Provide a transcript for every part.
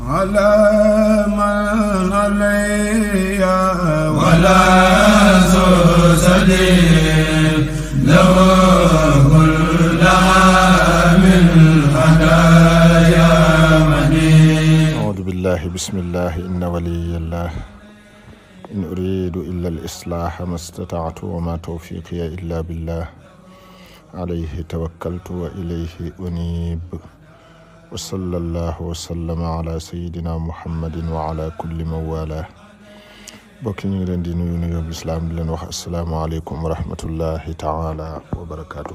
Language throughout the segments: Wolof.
على من علي ولا سديد له كل عام هدايا مدين. أعوذ بالله بسم الله إن ولي الله إن أريد إلا الإصلاح ما استطعت وما توفيقي إلا بالله عليه توكلت وإليه أنيب وصلى الله وسلم على سيدنا محمد وعلى كل من والاه. bokki ñu ngi leen di nuyu nuyoo bu islaam di leen wax asalaamaaleykum wa rahmatullahi taala wa barakaatu.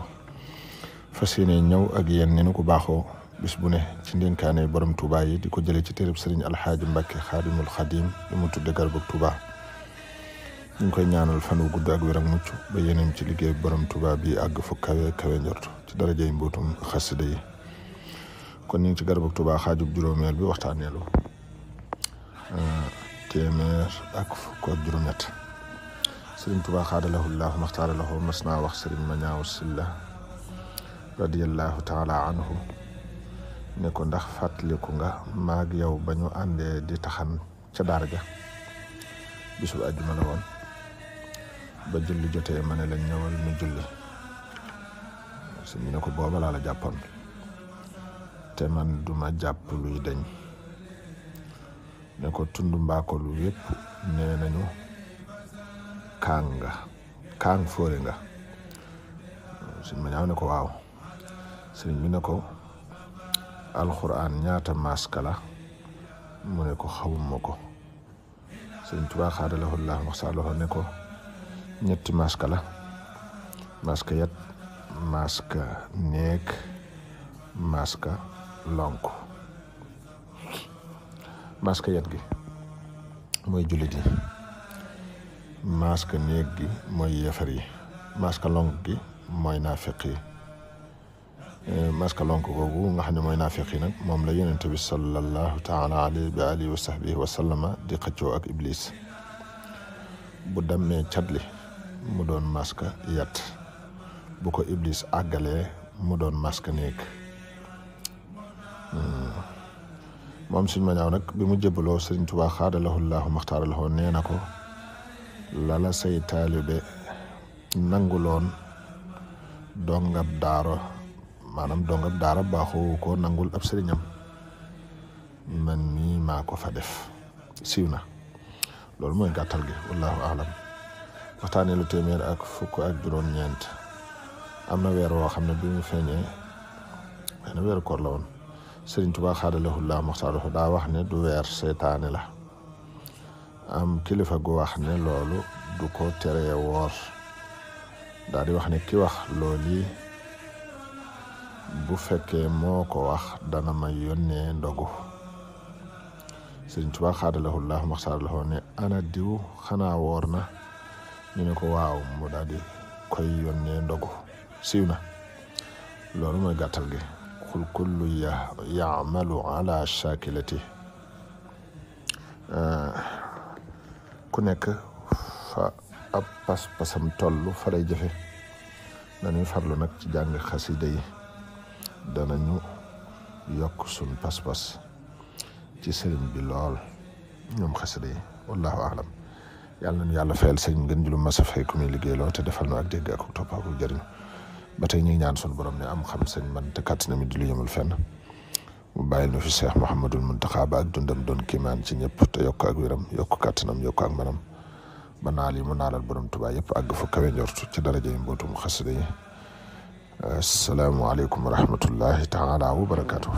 fas yéene ñëw ak yéen ni nu ko baaxoo bis bu ne ci ndénkaane borom Touba yi di ko jëlee ci téereb Sëriñ Alxaaji Mbàkke Xaadimul Xadim bi mu tudde Garbug Touba. ñu ngi koy ñaanal fan wu gudd ak wér ak mucc ba yéeneem ci liggéey borom Touba bi àgg fu kawe kawe njort ci darajay mbootum xasida yi. kon ñu ngi ci Garbug Touba xaajub juróomeel bi waxtaaneelu téeméer ak fukk ak juróom-ñett. Sëriñ Touba xaadalahullahu maxtaaralahu mas naa wax Sëriñ Mañaaw Silla radiyallahu taala anhu ne ko ndax fàttaliku nga maag yow ba ñu àndee di taxan ca daara ja bisu àjjuma la woon ba julli jotee ma ne la ñëwal nu julli su ñu ne ko booba laa la jàppoon te man duma jàpp luy deñ ne ko tund mbaakolu yépp nee nañu kaang fóore nga. Sëriñ ma ñaaw ne ko waaw. sëriñ bi ne ko alxuraan ñaata maska la mu ne ko xawuma ko. Sëriñ Tuubaa xaadalahullahu maxtaarahu ne ko ñetti maska la, maska yat, maska néeg, maska lonk. maska yat gi mooy jullit yi, maska néeg gi mooy yéefar yi, maska lonk gi mooy naafiq yi. maska lonk googu nga xam ne mooy naafiq yi nag moom la yonent bi sallallahu taala alayhi wa alihi wa sahbihi wa sallama di xëccoo ak iblis. bu dammee catli mu doon maska yat, bu ko iblis àggalee mu doon maska néeg. moom Sëriñ Mañaaw nag bi mu jébbaloo Sëriñ Tuubaa xaadalahullahu maxtaaralahu nee na ko lala say taalibe nanguloon dongab daara maanaam dongab daara baaxoo ko nangul ab sëriñam, man mii maa ko fa def. siiw na loolu mooy gàttal gi wallahu alam. waxtaanee lu téeméer ak fukk ak juróom-ñeent. am na weer woo xam ne bi mu feeñee xëy na weeru koor la woon. Sëriñ Tuubaa xaadalahullahu maxtaarahu daa wax ne du weer seytaane la. am kilifa gu wax ne loolu du ko teree woor. daa di wax ne ki wax loolu bu fekkee moo ko wax dana ma yónnee ndogu. Sëriñ Tuubaa xaadalahullahu maxtaarahu ne ana diw xanaa woor na ñu ne ko waaw mu daal di koy yónnee ndogu. siiw na loolu mooy gàttal gi. xul kullu yaamalu ala shakilati. ku nekk fa ab pas-pasam toll fa lay jëfe. nañuy farlu nag ci jàng xasida yi danañu yokk sun pas-pas ci sëriñ bi lool ñoom xasida yi wallahu alam. yàlla nañu yàlla fayal sëriñ ngeen julu masa fay ku muy liggéeyloo te defal nu ak dégg ak topp ak jëriñu. ba tey ñu ngi ñaan sun borom ne am xam sëñ man te kàttan mi di lu yemul fenn mu bàyyil nu fi Cheikh Mouhamadul Muntaxa ba ak dundam doon kiimaan ci ñëpp te yokk ak wéram yokk kàttanam yokk ak manam ba naal yi mu naalal borom Tuubaa yëpp àgg fa kawe njortu ci daraja yi mbootum xasida yi. assalaamu aleykum wa rahmatullahi taala wa barakatuh.